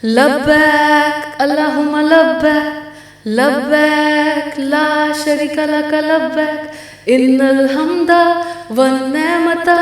लब्बैक अल्लाहुम्मा लब्बैक लब्बैक ला शरीका लक लब्बैक इन्नल हम्दा one नेमता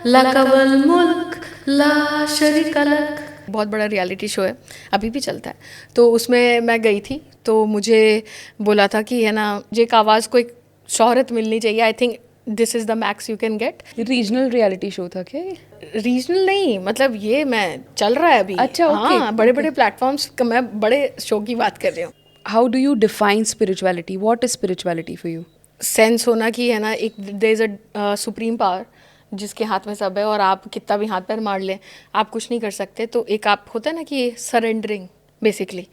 luck वल मुल्क ला शरीका लक। बहुत बड़ा रियलिटी शो है, अभी भी चलता है। तो उसमें मैं गई थी, तो मुझे बोला था कि है ना, जे एक आवाज़ को एक शोहरत मिलनी चाहिए। I think this is the max you can gate. Regional reality show था क्या ये? रीजनल नहीं, मतलब ये मैं चल रहा है अभी। अच्छा, ओके, हाँ, बड़े बड़े प्लेटफॉर्म्स का मैं बड़े शो की बात कर रही हूँ। How do you define spirituality? What is spirituality for you? Sense होना कि है ना, एक there is a supreme power जिसके हाथ में सब है, और आप कितना भी हाथ पैर मार लें आप कुछ नहीं कर सकते। तो एक आप होता है ना कि सरेंडरिंग बेसिकली,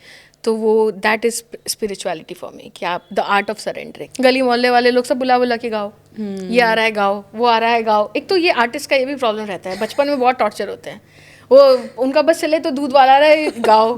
तो वो that is spirituality for me, कि आप द आर्ट ऑफ सरेंडरिंग। गली मोहल्ले वाले लोग सब बुला बुला के गाओ, ये आ रहा है गाओ, वो आ रहा है गाओ। एक तो ये आर्टिस्ट का ये भी प्रॉब्लम रहता है, बचपन में बहुत टॉर्चर होते हैं वो, उनका बस चले तो दूध वाला रहे, गाओ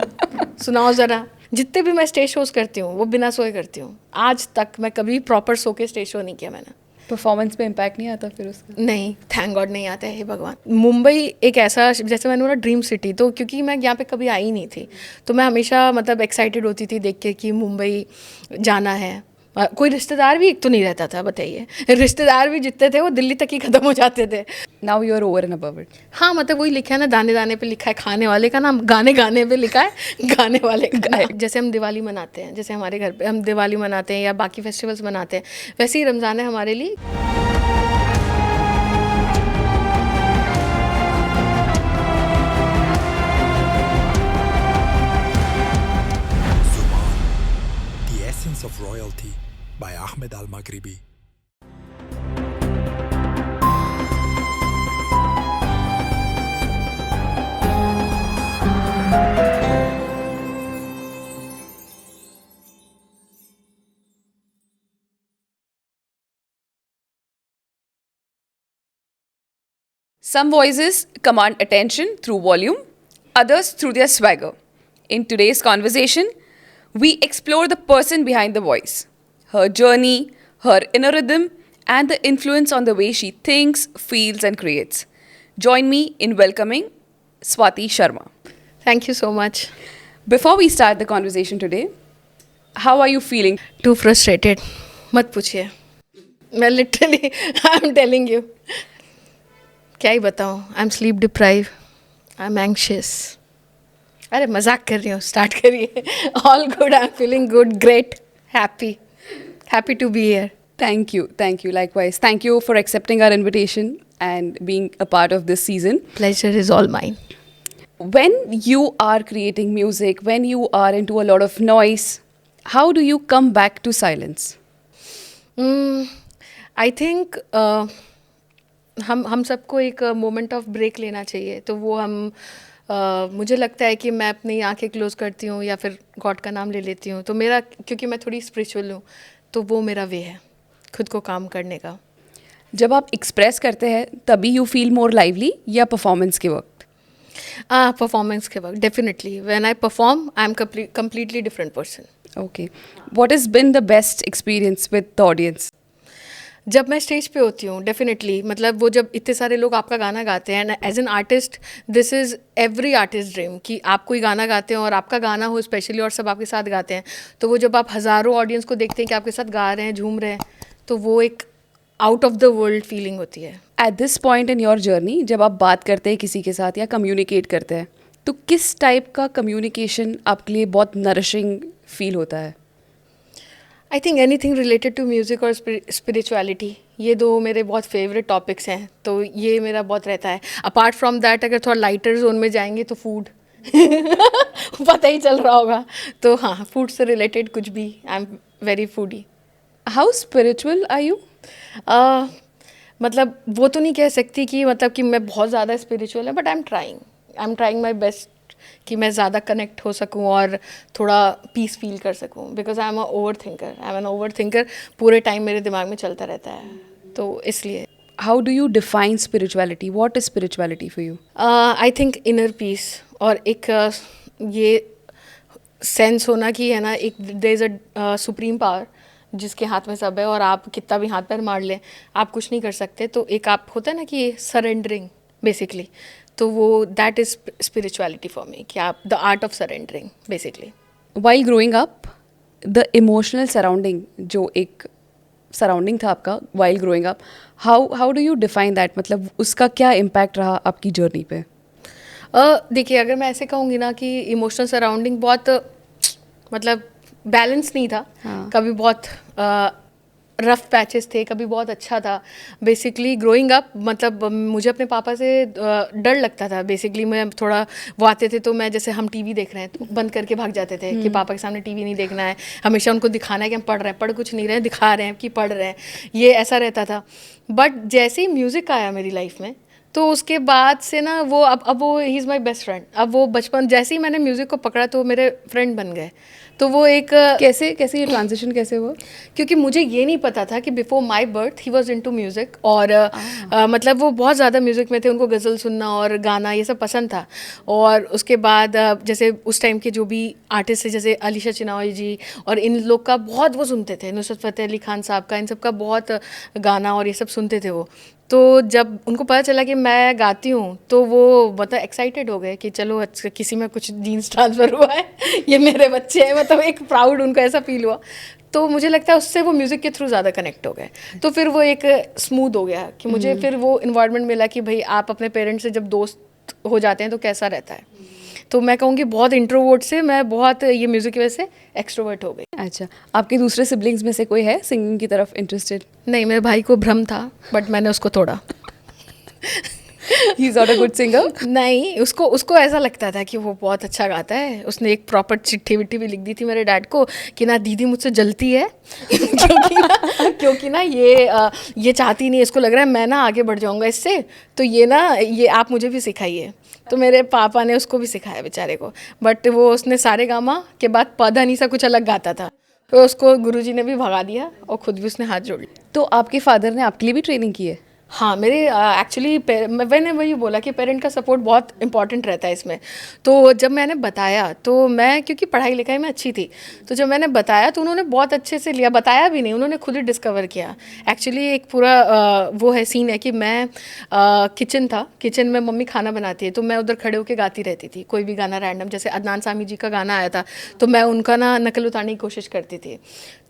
सुनाओ ज़रा। जितने भी मैं स्टेज शोज करती हूँ वो बिना सोए करती हूँ। आज तक मैं कभी प्रॉपर सो के स्टेज शो नहीं किया मैंने। परफॉर्मेंस पे इम्पैक्ट नहीं आता फिर उसका? नहीं, थैंक गॉड नहीं आता है, हे भगवान। मुंबई एक ऐसा, जैसे मैंने बोला, ड्रीम सिटी। तो क्योंकि मैं यहाँ पे कभी आई नहीं थी, तो मैं हमेशा मतलब एक्साइटेड होती थी देख के कि मुंबई जाना है। कोई रिश्तेदार भी एक तो नहीं रहता था, बताइए। रिश्तेदार भी जितने थे वो दिल्ली तक ही ख़त्म हो जाते थे। Now you are over and above it. हाँ, मतलब वही लिखा है ना, दाने दाने पे लिखा है खाने वाले का नाम, गाने गाने पे लिखा है गाने वाले का नाम। जैसे हम दिवाली मनाते हैं, जैसे हमारे घर पे हम दिवाली मनाते हैं या बाकी फेस्टिवल्स मनाते हैं, वैसे ही रमज़ान है हमारे लिए। The Essence of Royalty by Ahmed Al-Maghribi. Some voices command attention through volume, others through their swagger. In today's conversation, we explore the person behind the voice, her journey, her inner rhythm, and the influence on the way she thinks, feels, and creates. Join me in welcoming Swati Sharma. Thank you so much. Before we start the conversation today, how are you feeling? Too frustrated, मत पूछिए। मैं literally I am telling you, क्या ही बताऊँ। I am sleep deprive, I am anxious. अरे मजाक कर रही हूँ, स्टार्ट करिए। All good, I am feeling good, great, happy to be here. Thank you, likewise. Thank you for accepting our invitation and being a part of this season. Pleasure is all mine. When you are creating music, when you are into a lot of noise, how do you come back to silence? I think हम सबको एक moment of break लेना चाहिए। तो वो हम मुझे लगता है कि मैं अपनी आंखें क्लोज करती हूँ या फिर गॉड का नाम ले लेती हूँ। तो मेरा, क्योंकि मैं थोड़ी स्पिरिचुअल हूँ, तो वो मेरा वे है खुद को काम करने का। जब आप एक्सप्रेस करते हैं तभी यू फील मोर लाइवली या परफॉर्मेंस के वक्त? परफॉर्मेंस के वक्त definitely, when I perform I am completely different person. Okay, what has been the best experience with the audience? जब मैं स्टेज पे होती हूँ डेफिनेटली, मतलब वो जब इतने सारे लोग आपका गाना गाते हैं, as an artist this is every artist dream कि आप कोई गाना गाते हैं और आपका गाना हो स्पेशली और सब आपके साथ गाते हैं। तो वो जब आप हज़ारों ऑडियंस को देखते हैं कि आपके साथ गा रहे हैं, झूम रहे हैं, तो वो एक out of the world feeling होती है। At this point in your journey, जब आप बात करते हैं किसी के साथ या कम्युनिकेट करते हैं, तो किस टाइप का कम्युनिकेशन आपके लिए बहुत नरिशिंग फील होता है? I think anything related to music और स्पिरिचुअलिटी, ये दो मेरे बहुत फेवरेट टॉपिक्स हैं। तो ये मेरा बहुत रहता है। अपार्ट फ्रॉम दैट, अगर थोड़ा लाइटर जोन में जाएंगे तो फूड पता ही चल रहा होगा। तो हाँ, फूड से रिलेटेड कुछ भी, I am very foodie. How spiritual are you? मतलब वो तो नहीं कह सकती कि मतलब कि मैं बहुत ज़्यादा स्पिरिचुअल है, but I am trying my best कि मैं ज़्यादा कनेक्ट हो सकूं और थोड़ा पीस फील कर सकूं। Because I am an over thinker, पूरे टाइम मेरे दिमाग में चलता रहता है, तो इसलिए। How do you define spirituality? What is spirituality for you? I think inner peace, और एक ये सेंस होना कि है ना, एक there is a supreme power जिसके हाथ में सब है, और आप कितना भी हाथ पैर मार लें आप कुछ नहीं कर सकते। तो एक आप होता है ना कि सरेंडरिंग बेसिकली, तो वो that is spirituality for me, कि आप the art of surrendering basically. While growing up, the emotional surrounding, जो एक सराउंडिंग था आपका while growing up, how do you define that? मतलब उसका क्या इम्पैक्ट रहा आपकी जर्नी पे? देखिए, अगर मैं ऐसे कहूँगी ना कि इमोशनल सराउंडिंग बहुत मतलब बैलेंस नहीं था. हाँ. कभी बहुत रफ पैचेस थे, कभी बहुत अच्छा था. बेसिकली ग्रोइंग अप, मतलब मुझे अपने पापा से डर लगता था. बेसिकली मैं थोड़ा, वो आते थे तो मैं, जैसे हम टीवी देख रहे हैं तो बंद करके भाग जाते थे कि पापा के सामने टीवी नहीं देखना है. हमेशा उनको दिखाना है कि हम पढ़ रहे हैं, पढ़ कुछ नहीं रहे हैं, दिखा रहे हैं कि पढ़ रहे हैं. ये ऐसा रहता था. बट जैसे ही म्यूज़िक आया मेरी लाइफ में, तो उसके बाद से ना वो अब वो he is my best friend. अब वो बचपन जैसे ही मैंने म्यूज़िक को पकड़ा तो वो मेरे फ्रेंड बन गए. तो वो एक कैसे ये ट्रांजिशन कैसे हुआ? क्योंकि मुझे ये नहीं पता था कि before my birth he was into music. और मतलब वो बहुत ज़्यादा म्यूज़िक में थे, उनको गज़ल सुनना और गाना ये सब पसंद था. और उसके बाद जैसे उस टाइम के जो भी आर्टिस्ट थे, जैसे अलीशा चिनावी जी और इन लोग का बहुत वो सुनते थे, नुसरत फ़तेह अली खान साहब का, इन सब का बहुत गाना और ये सब सुनते थे वो. तो जब उनको पता चला कि मैं गाती हूँ तो वो मतलब एक्साइटेड हो गए कि चलो अच्छा, किसी में कुछ जीन्स ट्रांसफ़र हुआ है, ये मेरे बच्चे हैं. मतलब एक प्राउड उनको ऐसा फील हुआ. तो मुझे लगता है उससे वो म्यूज़िक के थ्रू ज़्यादा कनेक्ट हो गए. तो फिर वो एक स्मूथ हो गया कि मुझे फिर वो इन्वायरमेंट मिला कि भाई आप अपने पेरेंट्स से जब दोस्त हो जाते हैं तो कैसा रहता है. तो मैं कहूँगी बहुत इंट्रोवर्ट से मैं बहुत ये म्यूज़िक की वजह से एक्सट्रोवर्ट हो गई. अच्छा, आपके दूसरे सिबलिंग्स में से कोई है सिंगिंग की तरफ इंटरेस्टेड? नहीं, मेरे भाई को भ्रम था बट मैंने उसको तोड़ा. He is not a good singer? नहीं, उसको ऐसा लगता था कि वो बहुत अच्छा गाता है. उसने एक प्रॉपर चिट्ठी विट्ठी भी लिख दी थी मेरे डैड को कि ना दीदी मुझसे जलती है क्योंकि ना ये चाहती नहीं, इसको लग रहा है मैं ना आगे बढ़ जाऊंगा इससे, तो ये आप मुझे भी सिखाइए. तो मेरे पापा ने उसको भी सिखाया बेचारे को. बट वो उसने सारे गामा के बाद पौधा नहीं सा कुछ अलग गाता था, तो उसको गुरुजी ने भी भगा दिया और खुद भी उसने हाथ जोड़ लिया. तो आपके फादर ने आपके लिए भी ट्रेनिंग की है? हाँ, मेरे एक्चुअली मैंने वही बोला कि पेरेंट का सपोर्ट बहुत इंपॉर्टेंट रहता है इसमें. तो जब मैंने बताया तो मैं, क्योंकि पढ़ाई लिखाई में अच्छी थी, तो जब मैंने बताया तो उन्होंने बहुत अच्छे से लिया. बताया भी नहीं, उन्होंने खुद ही डिस्कवर किया. एक्चुअली एक पूरा वो है सीन है कि मैं किचन में मम्मी खाना बनाती है तो मैं उधर खड़े होकर गाती रहती थी कोई भी गाना रैंडम. जैसे अदनान सामी जी का गाना आया था तो मैं उनका ना नकल उतारने की कोशिश करती थी.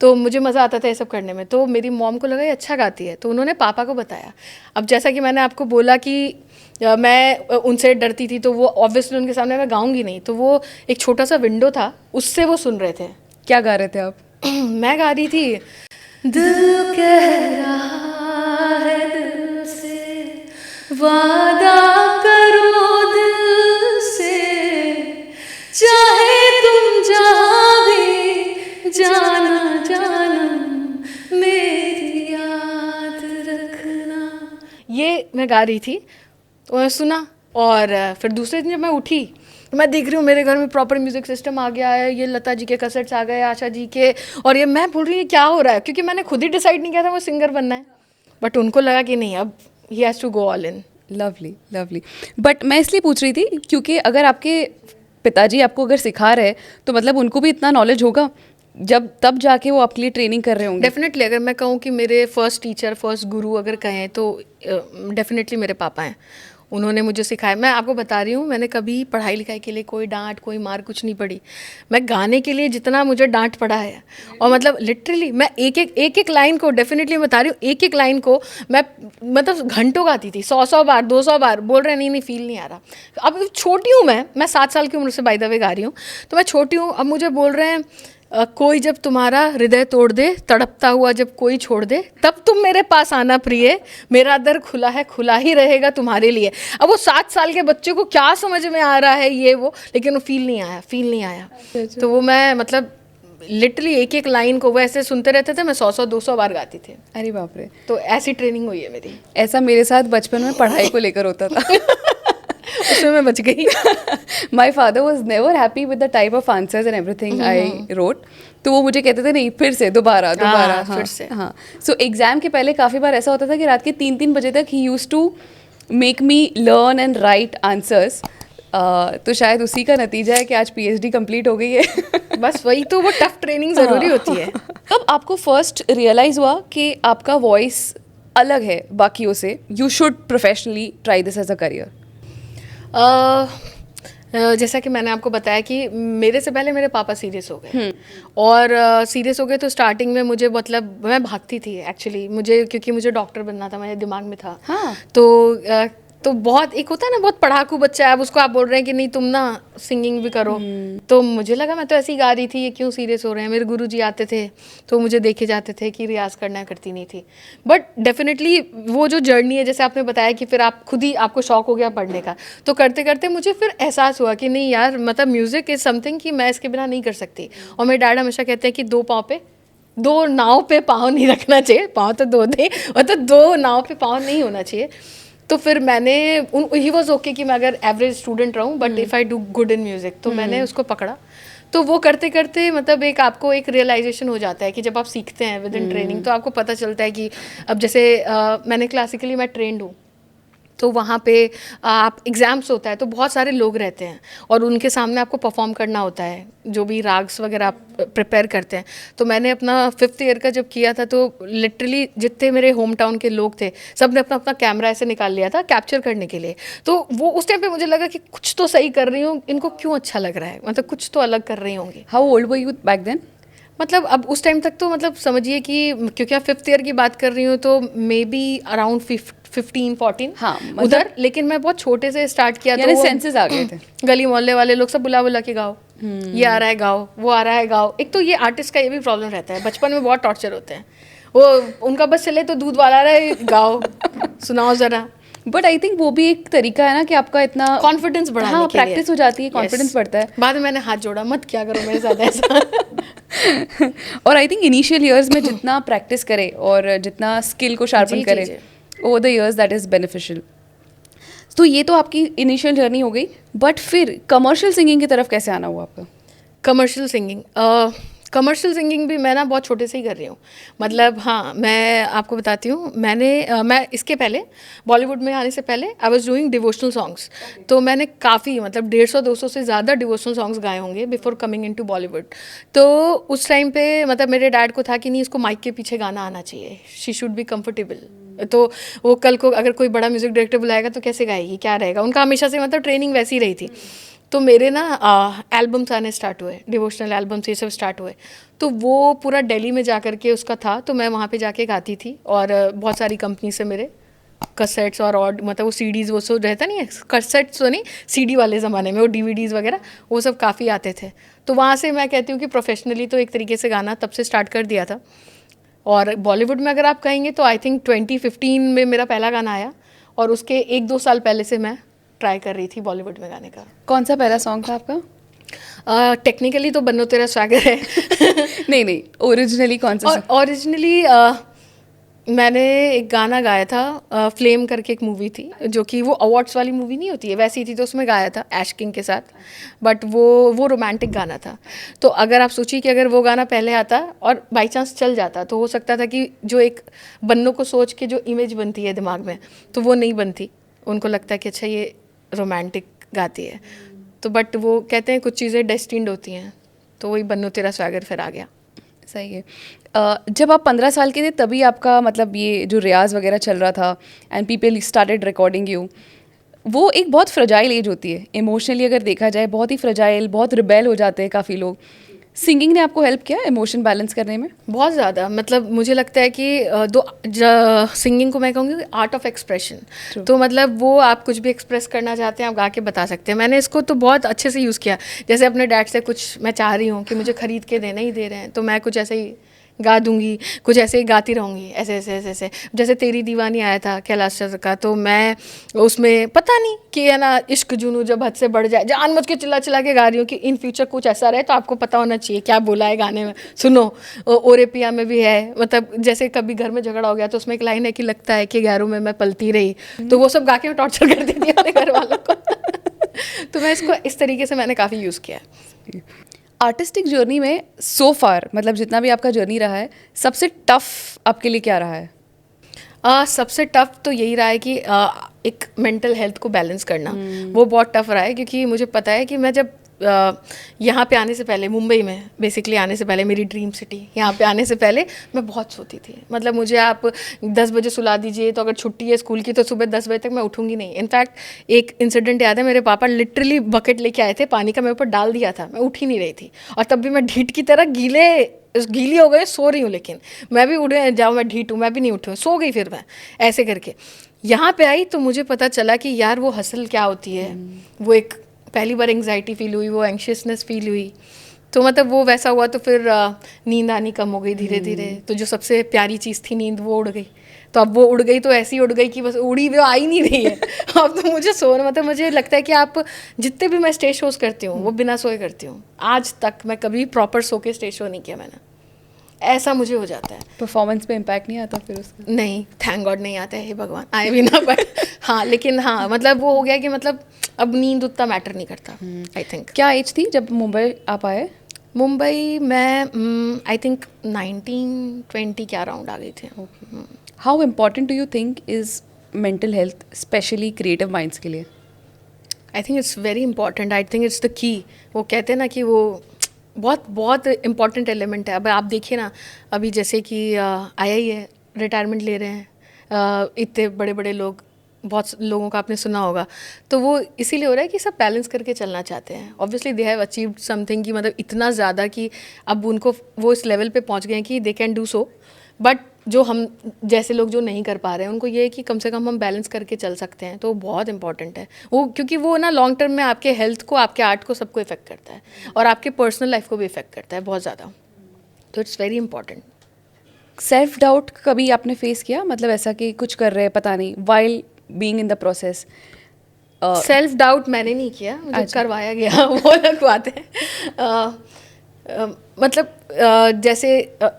तो मुझे मज़ा आता था ये सब करने में. तो मेरी मॉम को लगा ये अच्छा गाती है, तो उन्होंने पापा को बताया. अब जैसा कि मैंने आपको बोला कि मैं उनसे डरती थी, तो वो ऑब्वियसली उनके सामने मैं गाऊंगी नहीं, तो वो एक छोटा सा विंडो था, उससे वो सुन रहे थे. क्या गा रहे थे आप? मैं गा रही थी, दिल कह रहा है दिल से, वादा करो दिल से, चाहे तुम जहाँ भी जाना जानम मेरी याद रखना. ये मैं गा रही थी तो मैं सुना. और फिर दूसरे दिन जब मैं उठी तो मैं देख रही हूँ मेरे घर में प्रॉपर म्यूज़िक सिस्टम आ गया है, ये लता जी के कैसेट्स आ गए, आशा जी के, और ये मैं बोल रही हूँ क्या हो रहा है, क्योंकि मैंने खुद ही डिसाइड नहीं किया था वो सिंगर बनना है. बट उनको लगा कि नहीं, अब he has to go all in. Lovely. But मैं इसलिए पूछ रही थी क्योंकि अगर आपके पिताजी आपको अगर सिखा रहे तो मतलब उनको भी इतना नॉलेज होगा जब तब जाके वो आपके लिए ट्रेनिंग कर रहे होंगे. डेफिनेटली. अगर मैं कहूँ कि मेरे फर्स्ट टीचर, फर्स्ट गुरु अगर कहें तो डेफिनेटली मेरे पापा हैं. उन्होंने मुझे सिखाया. मैं आपको बता रही हूँ, मैंने कभी पढ़ाई लिखाई के लिए कोई डांट कोई मार कुछ नहीं पड़ी. मैं गाने के लिए जितना मुझे डांट पड़ा है, और मतलब लिटरली मैं एक लाइन को, डेफिनेटली बता रही हूँ, एक लाइन को मैं मतलब घंटों गाती थी, 100 बार 200 बार. बोल रहे नहीं फील नहीं आ रहा. अब छोटी हूँ मैं 7 साल की उम्र से बाय द वे गा रही हूँ, तो मैं छोटी हूँ. अब मुझे बोल रहे हैं कोई जब तुम्हारा हृदय तोड़ दे, तड़पता हुआ जब कोई छोड़ दे, तब तुम मेरे पास आना प्रिय, मेरा दर खुला है, खुला ही रहेगा तुम्हारे लिए. अब वो 7 साल के बच्चे को क्या समझ में आ रहा है ये वो, लेकिन वो फील नहीं आया. तो वो मैं मतलब लिटरली एक लाइन को वो ऐसे सुनते रहते थे. मैं 100 200 बार गाती थी. अरे बाप रे. तो ऐसी ट्रेनिंग हुई है मेरी. ऐसा मेरे साथ बचपन में पढ़ाई को लेकर होता था. उसमें मैं बच गई. My father was never happy with the type of answers and everything I wrote. तो वो मुझे कहते थे नहीं फिर से दोबारा. हाँ, फिर से. हाँ. सो एग्जाम के पहले काफ़ी बार ऐसा होता था कि रात के 3 बजे तक ही used to make me learn and write answers. तो शायद उसी का नतीजा है कि आज PhD कंप्लीट हो गई है. बस वही तो, वो टफ ट्रेनिंग ज़रूरी होती है. कब आपको फर्स्ट रियलाइज़ हुआ कि आपका वॉइस अलग है बाकियों से, you should professionally try this as a career? जैसा कि मैंने आपको बताया कि मेरे से पहले मेरे पापा सीरियस हो गए, और सीरियस हो गए तो स्टार्टिंग में मुझे मतलब मैं भागती थी एक्चुअली, मुझे क्योंकि मुझे डॉक्टर बनना था, मेरे दिमाग में था। हाँ। तो बहुत एक होता है ना, बहुत पढ़ाकू बच्चा है, अब उसको आप बोल रहे हैं कि नहीं तुम ना सिंगिंग भी करो। तो मुझे लगा मैं तो ऐसे ही गा रही थी, ये क्यों सीरियस हो रहे हैं। मेरे गुरुजी आते थे तो मुझे देखे जाते थे कि रियाज करना करती नहीं थी। बट डेफिनेटली वो जो जर्नी है, जैसे आपने बताया कि फिर आप खुद ही आपको शौक हो गया पढ़ने का, तो करते करते मुझे फिर एहसास हुआ कि नहीं यार, मतलब म्यूज़िक इज़ समथिंग कि मैं इसके बिना नहीं कर सकती। और मेरे डैड हमेशा कहते हैं कि दो नाव पे पाँव नहीं रखना चाहिए, पाँव तो दो थे, मतलब दो नाव पे पाँव नहीं होना चाहिए। तो फिर मैंने ही वॉज ओके कि मैं अगर एवरेज स्टूडेंट रहूँ, but if I do good in music, तो मैंने उसको पकड़ा। तो वो करते करते मतलब एक आपको एक रियलाइजेशन हो जाता है कि जब आप सीखते हैं विद इन ट्रेनिंग, तो आपको पता चलता है कि अब जैसे मैंने क्लासिकली मैं ट्रेंड हूँ, तो वहाँ पे आप एग्ज़ाम्स होता है तो बहुत सारे लोग रहते हैं और उनके सामने आपको परफॉर्म करना होता है, जो भी राग्स वगैरह आप प्रिपेयर करते हैं। तो मैंने अपना 5th ईयर का जब किया था, तो लिटरली जितने मेरे होम टाउन के लोग थे, सब ने अपना अपना कैमरा ऐसे निकाल लिया था कैप्चर करने के लिए। तो वो उस टाइम पे मुझे लगा कि कुछ तो सही कर रही हूँ, इनको क्यों अच्छा लग रहा है, मतलब कुछ तो अलग कर रही होंगी। How old were you back then? मतलब अब उस टाइम तक तो मतलब समझिए कि क्योंकि मैं 5th ईयर की बात कर रही हूँ, तो मे बी अराउंड 15-14। हाँ, मतलब उधर, लेकिन मैं बहुत छोटे से स्टार्ट किया, यानी तो वो सेंसेस आ गए थे। गली मोहल्ले वाले लोग सब बुला बुला के गाओ, ये आ रहा है गाओ, वो आ रहा है गाओ। एक तो ये आर्टिस्ट का ये भी प्रॉब्लम रहता है, बचपन में बहुत टॉर्चर होते हैं, वो उनका बस चले तो दूध वाला आ रहा है, गाओ सुनाओ जरा। बट आई थिंक वो भी एक तरीका है ना कि आपका इतना कॉन्फिडेंस बढ़ाने हाँ, के लिए प्रैक्टिस हो जाती है, Yes. कॉन्फिडेंस बढ़ता है। बाद में मैंने हाथ जोड़ा, मत क्या करो मेरे साथ ऐसा। और आई थिंक इनिशियल ईयर्स में जितना प्रैक्टिस करे और जितना स्किल को शार्पन जी, करे, जी। Over the years that is beneficial. तो ये तो आपकी इनिशियल जर्नी हो गई, बट फिर कमर्शियल सिंगिंग की तरफ कैसे आना हुआ आपका? कमर्शियल सिंगिंग भी मैं ना बहुत छोटे से ही कर रही हूँ। मतलब हाँ, मैं आपको बताती हूँ, मैं इसके पहले बॉलीवुड में आने से पहले I was doing devotional songs. तो मैंने काफ़ी मतलब 150-200 से ज़्यादा डिवोशनल सॉन्ग्स गाए होंगे बिफोर कमिंग इनटू बॉलीवुड। तो उस टाइम पे मतलब मेरे डैड को था कि नहीं, इसको माइक के पीछे गाना आना चाहिए, शी शुड बी कंफर्टेबल। तो वो कल को अगर कोई बड़ा म्यूज़िक डायरेक्टर बुलाएगा तो कैसे गाएगी, क्या रहेगा, उनका हमेशा से मतलब ट्रेनिंग वैसी रही थी। तो मेरे ना एल्बम्स आने स्टार्ट हुए, डिवोशनल एल्बम्स ये सब स्टार्ट हुए। तो वो पूरा दिल्ली में जा कर के उसका था, तो मैं वहाँ पे जाके गाती थी। और बहुत सारी कंपनी से मेरे कैसेट्स और मतलब वो सीडीज़, वो सब रहता नहीं है, कैसेट्स तो नहीं, सीडी वाले ज़माने में वो डीवीडीज़ वगैरह वो सब काफ़ी आते थे। तो वहाँ से मैं कहती हूँ कि प्रोफेशनली तो एक तरीके से गाना तब से स्टार्ट कर दिया था। और बॉलीवुड में अगर आप कहेंगे तो आई थिंक 2015 में मेरा पहला गाना आया, और उसके 1-2 साल पहले से मैं ट्राई कर रही थी बॉलीवुड में गाने का। कौन सा पहला सॉन्ग था आपका? टेक्निकली तो बन्नो तेरा स्वैगर है। नहीं नहीं, ओरिजिनली कौन सा? और ओरिजिनली मैंने एक गाना गाया था, फ्लेम करके एक मूवी थी, जो कि वो अवार्ड्स वाली मूवी नहीं होती है, वैसी थी। तो उसमें गाया था ऐश किंग के साथ, बट वो रोमांटिक गाना था। तो अगर आप सोचिए कि अगर वो गाना पहले आता और बाई चांस चल जाता, तो हो सकता था कि जो एक बन्नों को सोच के जो इमेज बनती है दिमाग में, तो वो नहीं बनती। उनको लगता है कि अच्छा ये रोमांटिक गाती है, तो बट वो कहते हैं कुछ चीज़ें डेस्टिन्ड होती हैं, तो वही बन्नो तेरा स्वागर फिर आ गया। सही है। जब आप 15 साल के थे तभी आपका मतलब ये जो रियाज वगैरह चल रहा था and people started recording you, वो एक बहुत फ्रजाइल एज होती है इमोशनली, अगर देखा जाए बहुत ही फ्रजाइल, बहुत रिबेल हो जाते हैं काफ़ी लोग। सिंगिंग ने आपको हेल्प किया इमोशन बैलेंस करने में? बहुत ज़्यादा, मतलब मुझे लगता है कि सिंगिंग को मैं कहूँगी आर्ट ऑफ एक्सप्रेशन। तो मतलब वो आप कुछ भी एक्सप्रेस करना चाहते हैं, आप गा के बता सकते हैं। मैंने इसको तो बहुत अच्छे से यूज़ किया। जैसे अपने डैड से कुछ मैं चाह रही हूँ कि मुझे ख़रीद के देना ही दे रहे हैं, तो मैं कुछ ऐसे ही गा दूंगी, कुछ ऐसे ही गाती रहूँगी, ऐसे ऐसे ऐसे ऐसे। जैसे तेरी दीवानी आया था कैलाश चंद्र का, तो मैं उसमें पता नहीं कि है ना, इश्क जुनू जब हद से बढ़ जाए, जानबूझ के चिल्ला चिल्ला के गा रही हूँ कि इन फ्यूचर कुछ ऐसा रहे, तो आपको पता होना चाहिए क्या बोला है गाने में। सुनो, ओरे पिया में भी है, मतलब जैसे कभी घर में झगड़ा हो गया तो उसमें एक लाइन है कि लगता है कि 11 में मैं पलती रही, तो वो सब गा के टॉर्चर कर देती है अपने घर वालों को। तो मैं इसको इस तरीके से मैंने काफ़ी यूज़ किया है। आर्टिस्टिक जर्नी में सो फार, मतलब जितना भी आपका जर्नी रहा है, सबसे टफ आपके लिए क्या रहा है? सबसे टफ तो यही रहा है कि एक मेंटल हेल्थ को बैलेंस करना, वो बहुत टफ रहा है। क्योंकि मुझे पता है कि मैं जब यहाँ पे आने से पहले, मुंबई में बेसिकली आने से पहले, मेरी ड्रीम सिटी, यहाँ पे आने से पहले मैं बहुत सोती थी। मतलब मुझे आप 10 बजे सुला दीजिए तो अगर छुट्टी है स्कूल की तो सुबह 10 बजे तक मैं उठूंगी नहीं। इनफैक्ट एक इंसिडेंट याद है, मेरे पापा लिटरली बकेट लेके आए थे, पानी का मेरे ऊपर डाल दिया था, मैं उठ ही नहीं रही थी, और तब भी मैं ढीठ की तरह गीली हो गई, सो रही हूँ, लेकिन मैं भी उठे जाओ, मैं ढीठ हूँ, मैं भी नहीं उठूँ, सो गई। फिर मैं ऐसे करके यहाँ पे आई तो मुझे पता चला कि यार वो हसल क्या होती है। वो एक पहली बार एंग्जाइटी फील हुई, वो एंशियसनेस फील हुई, तो मतलब वो वैसा हुआ। तो फिर नींद आनी कम हो गई धीरे धीरे। तो जो सबसे प्यारी चीज़ थी नींद, वो उड़ गई। तो अब वो उड़ गई तो ऐसी उड़ गई कि बस उड़ी, वो आ ही नहीं रही है। अब तो मुझे सोना, मतलब मुझे लगता है कि आप जितने भी मैं स्टेज शोज़ करती हूँ वो बिना सोए करती हूँ। आज तक मैं कभी प्रॉपर सो के स्टेज शो नहीं किया मैंने, ऐसा मुझे हो जाता है। परफॉर्मेंस पे इम्पैक्ट नहीं आता फिर उसका? नहीं, थैंक गॉड नहीं आता है, हे भगवान, आए भी ना। बट हाँ, लेकिन हाँ, मतलब वो हो गया कि मतलब अब नींद उतना मैटर नहीं करता, आई थिंक। क्या एज थी जब मुंबई आप आए? मुंबई मैं आई थिंक 19-20 के अराउंड आ गई थी। How important do you think is mental health, specially creative minds के लिए? I think it's very important, I think it's the key. वो कहते हैं ना कि वो बहुत बहुत इम्पॉर्टेंट एलिमेंट है। अब आप देखिए ना, अभी जैसे कि आया ही है, रिटायरमेंट ले रहे हैं इतने बड़े बड़े लोग, बहुत लोगों का आपने सुना होगा। तो वो इसीलिए हो रहा है कि सब बैलेंस करके चलना चाहते हैं। Obviously they have achieved something, कि मतलब इतना ज़्यादा कि अब उनको वो इस लेवल पे पहुंच गए हैं कि they can do so. But जो हम जैसे लोग जो नहीं कर पा रहे हैं, उनको ये है कि कम से कम हम बैलेंस करके चल सकते हैं, तो बहुत इंपॉर्टेंट है वो, क्योंकि वो ना लॉन्ग टर्म में आपके हेल्थ को, आपके आर्ट को, सबको इफेक्ट करता है, और आपके पर्सनल लाइफ को भी इफेक्ट करता है बहुत ज़्यादा। तो it's very important. Self doubt कभी आपने फेस किया? मतलब ऐसा कि कुछ कर रहे हैं पता नहीं, while being in the process? Self doubt मैंने नहीं किया, मुझे अच्छा। करवाया गया, वो अलग बात है। मतलब जैसे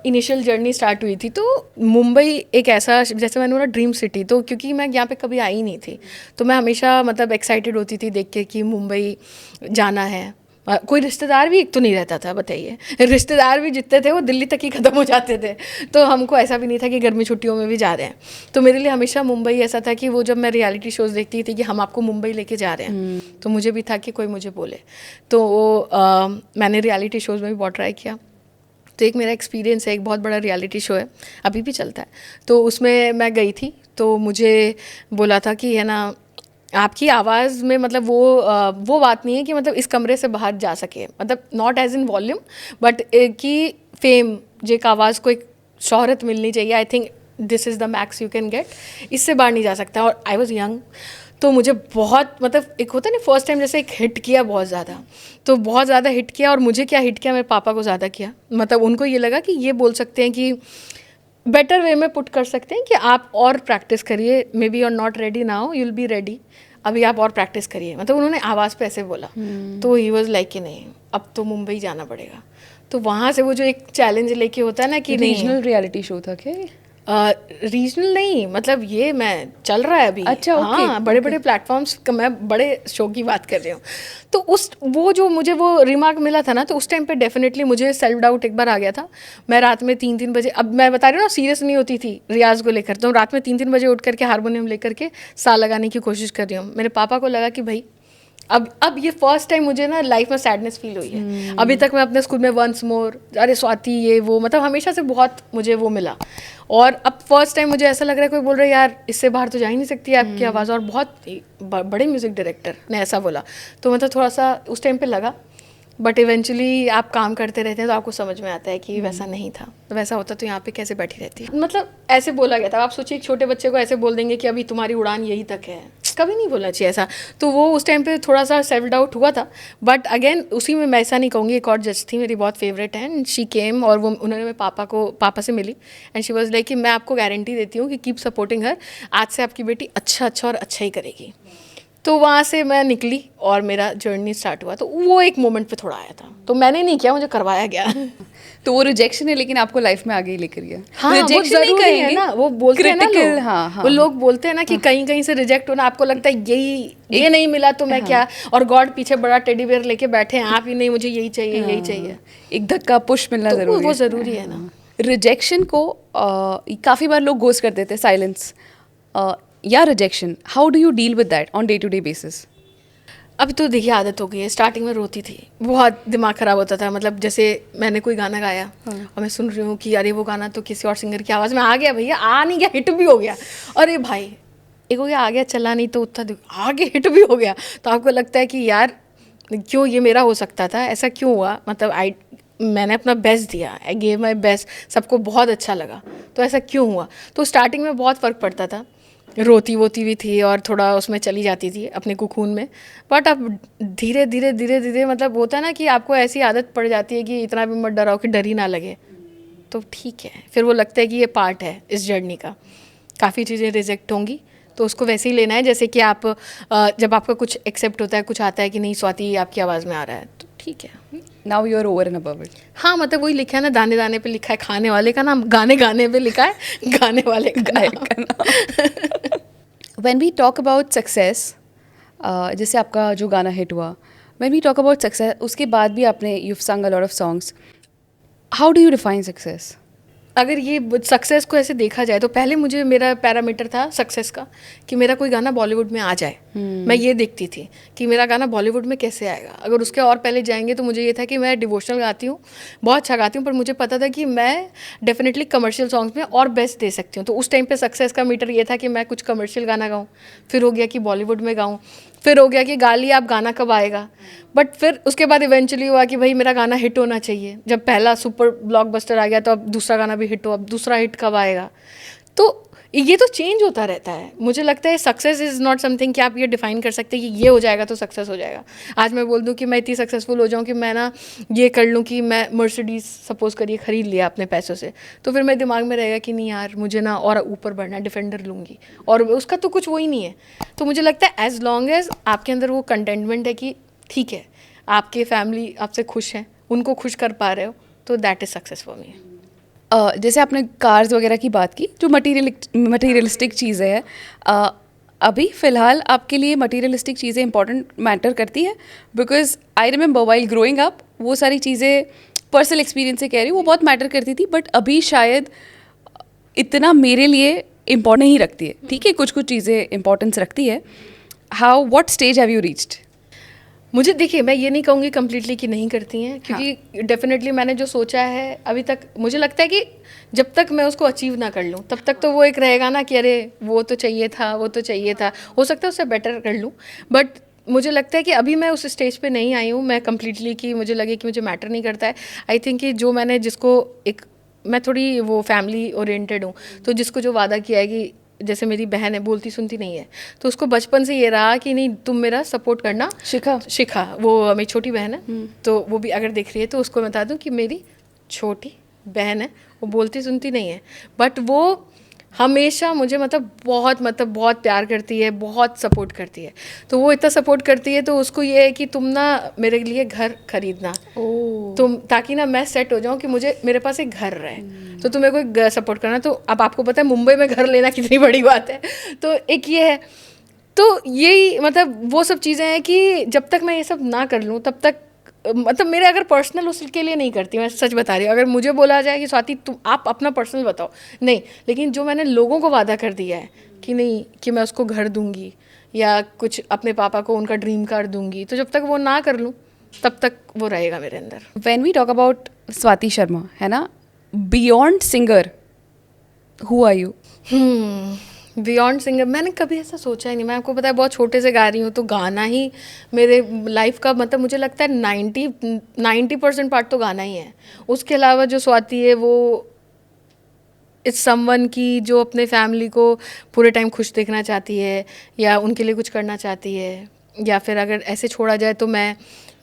इनिशियल जर्नी स्टार्ट हुई थी, तो मुंबई एक ऐसा, जैसे मैंने बोला, ड्रीम सिटी। तो क्योंकि मैं यहाँ पे कभी आई नहीं थी, तो मैं हमेशा मतलब एक्साइटेड होती थी देख के कि मुंबई जाना है। कोई रिश्तेदार भी एक तो नहीं रहता था, बताइए, रिश्तेदार भी जितने थे वो दिल्ली तक ही ख़त्म हो जाते थे। तो हमको ऐसा भी नहीं था कि गर्मी छुट्टियों में भी जा रहे हैं। तो मेरे लिए हमेशा मुंबई ऐसा था कि वो, जब मैं रियलिटी शोज़ देखती थी कि हम आपको मुंबई लेके जा रहे हैं, तो मुझे भी था कि कोई मुझे बोले। तो वो मैंने रियलिटी शोज़ में भी बहुत ट्राई किया। तो एक मेरा एक्सपीरियंस है, एक बहुत बड़ा रियलिटी शो है, अभी भी चलता है, तो उसमें मैं गई थी। तो मुझे बोला था कि है ना, आपकी आवाज़ में मतलब वो बात नहीं है कि मतलब इस कमरे से बाहर जा सके, मतलब not as in volume, but कि फेम, जो एक आवाज़ को एक शोहरत मिलनी चाहिए, I think this is the max you can get, इससे बाहर नहीं जा सकता। और आई वॉज यंग, तो मुझे बहुत, मतलब एक होता है ना फर्स्ट टाइम, जैसे एक हिट किया बहुत ज़्यादा, तो बहुत ज़्यादा हिट किया। और मुझे क्या हिट किया, मेरे पापा को ज़्यादा किया। मतलब उनको ये लगा कि ये बोल सकते हैं कि बेटर वे में पुट कर सकते हैं कि आप और प्रैक्टिस करिए, maybe you are not ready now, you will be ready, अभी आप और प्रैक्टिस करिए। मतलब उन्होंने आवाज़ पे ऐसे बोला। तो ही वॉज लाइक कि नहीं, अब तो मुंबई जाना पड़ेगा। तो वहाँ से वो जो एक चैलेंज लेके होता है ना कि रीजनल रियलिटी शो था क्या? रीजनल नहीं, मतलब ये मैं चल रहा है अभी। अच्छा, ओके, हाँ, बड़े बड़े प्लेटफॉर्म्स, मैं बड़े शो की बात कर रही हूँ। तो उस वो जो मुझे वो रिमार्क मिला था ना, तो उस टाइम पे डेफिनेटली मुझे सेल्फ डाउट एक बार आ गया था। मैं रात में 3-3 बजे, अब मैं बता रही हूँ ना, सीरियस नहीं होती थी रियाज को लेकर, तो रात में 3-3 बजे उठ करके हारमोनियम लेकर के सा लगाने की कोशिश कर रही हूँ। मेरे पापा को लगा कि भाई अब ये फर्स्ट टाइम मुझे ना लाइफ में सैडनेस फील हुई है। अभी तक मैं अपने स्कूल में वंस मोर, अरे स्वाति, ये वो, मतलब हमेशा से बहुत मुझे वो मिला। और अब फर्स्ट टाइम मुझे ऐसा लग रहा है, कोई बोल रहा है यार इससे बाहर तो जा ही नहीं सकती है आपकी आवाज़, और बहुत बड़े म्यूज़िक डायरेक्टर ने ऐसा बोला। तो मतलब थोड़ा सा उस टाइम पे लगा, बट इवेंचुअली आप काम करते रहते हैं तो आपको समझ में आता है कि वैसा नहीं था। तो वैसा होता तो यहाँ पे कैसे बैठी रहती, मतलब ऐसे बोला गया था। आप सोचिए, एक छोटे बच्चे को ऐसे बोल देंगे कि अभी तुम्हारी उड़ान यही तक है, कभी नहीं बोलना चाहिए ऐसा। तो वो उस टाइम पे थोड़ा सा सेल्फ डाउट हुआ था। बट अगेन उसी में मैं ऐसा नहीं कहूँगी, एक और जज थी मेरी बहुत फेवरेट है, एंड शी केम, और वो उन्होंने मेरे पापा से मिली, एंड शी वाज लाइक कि मैं आपको गारंटी देती हूँ कि कीप सपोर्टिंग हर, आज से आपकी बेटी अच्छा और अच्छा ही करेगी। तो वहाँ से मैं निकली और मेरा जर्नी स्टार्ट हुआ। तो वो एक मोमेंट पे थोड़ा आया था, तो मैंने नहीं किया, मुझे करवाया गया। तो वो रिजेक्शन है, लेकिन आपको लाइफ में आगे लेकर गया। हाँ, रिजेक्शन नहीं है ना, वो बोलते हैं ना लोग, हाँ, हाँ, वो लोग बोलते हैं ना कि कहीं कहीं से रिजेक्ट होना, आपको लगता है ये नहीं मिला तो मैं क्या, और गॉड पीछे बड़ा टेडी बेयर लेके बैठे हैं, आप ही नहीं, मुझे यही चाहिए, यही चाहिए। एक धक्का पुश मिलना तो जरूरी वो है। ज़रूरी है ना। रिजेक्शन को काफ़ी बार लोग गोस्ट कर देते हैं, साइलेंस या rejection, how do you deal with that on day to day basis? अब तो देखिए आदत हो गई है, स्टार्टिंग में रोती थी, बहुत दिमाग ख़राब होता था, मतलब जैसे मैंने कोई गाना गाया और मैं सुन रही हूँ कि अरे वो गाना तो किसी और सिंगर की आवाज़ में आ गया, भैया आ नहीं गया, हिट भी हो गया, अरे भाई एक हो गया आ गया, चला नहीं तो उतना आगे हिट भी हो गया, तो आपको लगता है कि यार क्यों ये मेरा हो सकता था, ऐसा क्यों हुआ, मतलब मैंने अपना बेस्ट दिया, आई गेव माई बेस्ट, सबको बहुत अच्छा लगा, तो ऐसा क्यों हुआ। तो स्टार्टिंग में बहुत फ़र्क पड़ता था, रोती वोती भी थी और थोड़ा उसमें चली जाती थी अपने कुकून में, बट अब धीरे धीरे धीरे धीरे मतलब होता है ना कि आपको ऐसी आदत पड़ जाती है कि इतना भी मत डराओ कि डर ही ना लगे, तो ठीक है, फिर वो लगता है कि ये पार्ट है इस जर्नी का, काफ़ी चीज़ें रिजेक्ट होंगी तो उसको वैसे ही लेना है, जैसे कि आप जब आपका कुछ एक्सेप्ट होता है, कुछ आता है कि नहीं स्वाति आपकी आवाज़ में आ रहा है, तो ठीक है। Now you are over and above it. हाँ मतलब वही लिखा है ना, दाने दाने पे लिखा है खाने वाले का नाम, गाने गाने पे लिखा है गाने वाले का नाम। When we talk about success, जैसे आपका जो गाना हिट हुआ, when we talk about success, उसके बाद भी आपने you've sung a lot of songs. How do you define success? अगर ये सक्सेस को ऐसे देखा जाए तो पहले मुझे मेरा पैरामीटर था सक्सेस का कि मेरा कोई गाना बॉलीवुड में आ जाए, मैं ये देखती थी कि मेरा गाना बॉलीवुड में कैसे आएगा। अगर उसके और पहले जाएंगे तो मुझे ये था कि मैं डिवोशनल गाती हूँ, बहुत अच्छा गाती हूँ, पर मुझे पता था कि मैं डेफिनेटली कमर्शियल सॉन्ग्स में और बेस्ट दे सकती हूँ। तो उस टाइम पे सक्सेस का मीटर ये था कि मैं कुछ कमर्शियल गाना गाऊँ, फिर हो गया कि बॉलीवुड में गाऊँ, फिर हो गया कि गा लिया, आप गाना कब आएगा। बट फिर उसके बाद इवेंचुअली हुआ कि भाई मेरा गाना हिट होना चाहिए, जब पहला सुपर ब्लॉकबस्टर आ गया तो अब दूसरा गाना भी हिट हो, अब दूसरा हिट कब आएगा। तो ये तो चेंज होता रहता है। मुझे लगता है सक्सेस इज़ नॉट समथिंग कि आप ये डिफाइन कर सकते हैं कि ये हो जाएगा तो सक्सेस हो जाएगा। आज मैं बोल दूं कि मैं इतनी सक्सेसफुल हो जाऊं कि मैं ना ये कर लूं कि मैं मर्सिडीज़ सपोज़ करिए ख़रीद लिया अपने पैसों से, तो फिर मेरे दिमाग में रहेगा कि नहीं यार मुझे ना और ऊपर बढ़ना है, डिफेंडर लूँगी, और उसका तो कुछ वो ही नहीं है। तो मुझे लगता है एज लॉन्ग एज आपके अंदर वो कंटेंटमेंट है कि ठीक है आपके फैमिली आपसे खुश हैं, उनको खुश कर पा रहे हो, तो that is success for me. जैसे आपने कार्स वगैरह की बात की, जो मटीरियलिस्टिक चीज़ें हैं, अभी फ़िलहाल आपके लिए मटीरियलिस्टिक चीज़ें इंपॉर्टेंट मैटर करती है? Because I remember while growing up वो सारी चीज़ें पर्सनल एक्सपीरियंस से कह रही हूँ, वो बहुत मैटर करती थी, बट अभी शायद इतना मेरे लिए इम्पोर्टेंट नहीं रखती है। ठीक है, कुछ कुछ चीज़ें इंपॉर्टेंस रखती है। How what stage have you reached? मुझे देखिए मैं ये नहीं कहूँगी कम्प्लीटली कि नहीं करती हैं, क्योंकि डेफिनेटली मैंने जो सोचा है अभी तक मुझे लगता है कि जब तक मैं उसको अचीव ना कर लूँ तब तक तो वो एक रहेगा ना कि अरे वो तो चाहिए था, वो तो चाहिए था, हो सकता है उससे बेटर कर लूँ। बट मुझे लगता है कि अभी मैं उस स्टेज पे नहीं आई हूँ मैं कम्प्लीटली कि मुझे लगे कि मुझे मैटर नहीं करता है। आई थिंक कि जो मैंने जिसको एक मैं थोड़ी वो फैमिली ओरिएंटेड हूँ, तो जिसको जो वादा किया है कि जैसे मेरी बहन है बोलती सुनती नहीं है, तो उसको बचपन से ये रहा कि नहीं तुम मेरा सपोर्ट करना। शिखा वो मेरी छोटी बहन है, तो वो भी अगर देख रही है तो उसको मैं बता दूं कि मेरी छोटी बहन है, वो बोलती सुनती नहीं है, बट वो हमेशा मुझे मतलब बहुत प्यार करती है, बहुत सपोर्ट करती है। तो वो इतना सपोर्ट करती है तो उसको ये है कि तुम ना मेरे लिए घर खरीदना, तुम ताकि ना मैं सेट हो जाऊँ कि मुझे मेरे पास एक घर रहे, तो तुम्हें कोई सपोर्ट करना। तो अब आपको पता है मुंबई में घर लेना कितनी बड़ी बात है, तो एक ये है। तो यही मतलब वो सब चीज़ें हैं कि जब तक मैं ये सब ना कर लूँ तब तक मतलब मेरे अगर पर्सनल उसके लिए नहीं करती, मैं सच बता रही हूँ। अगर मुझे बोला जाए कि स्वाति तुम आप अपना पर्सनल बताओ, नहीं, लेकिन जो मैंने लोगों को वादा कर दिया है कि नहीं कि मैं उसको घर दूंगी या कुछ अपने पापा को उनका ड्रीम कार दूंगी, तो जब तक वो ना कर लूँ तब तक वो रहेगा मेरे अंदर। When we talk about Swati Sharma, है ना, beyond singer, who are you? Beyond singer मैंने कभी ऐसा सोचा ही नहीं। मैं आपको पता है बहुत छोटे से गा रही हूँ, तो गाना ही मेरे लाइफ का मतलब मुझे लगता है 90% पार्ट तो गाना ही है। उसके अलावा जो स्वाति है वो इस समवन की जो अपने फैमिली को पूरे टाइम खुश देखना चाहती है या उनके लिए कुछ करना चाहती है, या फिर अगर ऐसे छोड़ा जाए तो मैं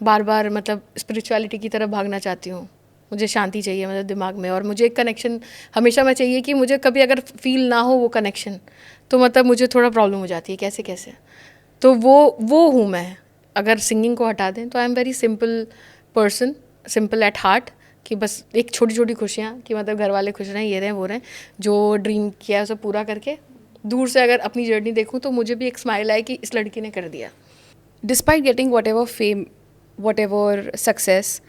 बार बार मतलब स्पिरिचुअलिटी की तरफ भागना चाहती हूँ। मुझे शांति चाहिए मतलब दिमाग में, और मुझे एक कनेक्शन हमेशा मैं चाहिए कि मुझे कभी अगर फील ना हो वो कनेक्शन तो मतलब मुझे थोड़ा प्रॉब्लम हो जाती है कैसे कैसे। तो वो हूँ मैं। अगर सिंगिंग को हटा दें तो I am very simple person, simple at heart, कि बस एक छोटी छोटी खुशियाँ कि मतलब घर वाले खुश रहें, ये रहें वो रहें, जो ड्रीम किया है उसे पूरा करके दूर से अगर अपनी जर्नी देखूँ तो मुझे भी एक स्माइल आए कि इस लड़की ने कर दिया। Despite getting whatever fame, whatever success,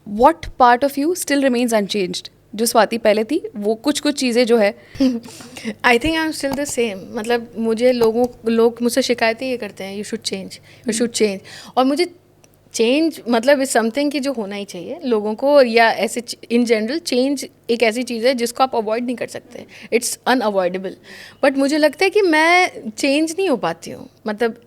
what part of you still remains unchanged? जो स्वाति पहले थी, वो कुछ कुछ चीज़ें जो है? I think I am still the same. मतलब मुझे लोग मुझसे शिकायतें ये करते हैं, यू शुड चेंज. और मुझे चेंज मतलब इज समथिंग कि जो होना ही चाहिए लोगों को, या ऐसे इन जनरल चेंज एक ऐसी चीज़ है जिसको आप अवॉइड नहीं कर सकते. It's unavoidable. बट मुझे लगता है कि मैं चेंज नहीं हो पाती हूँ. मतलब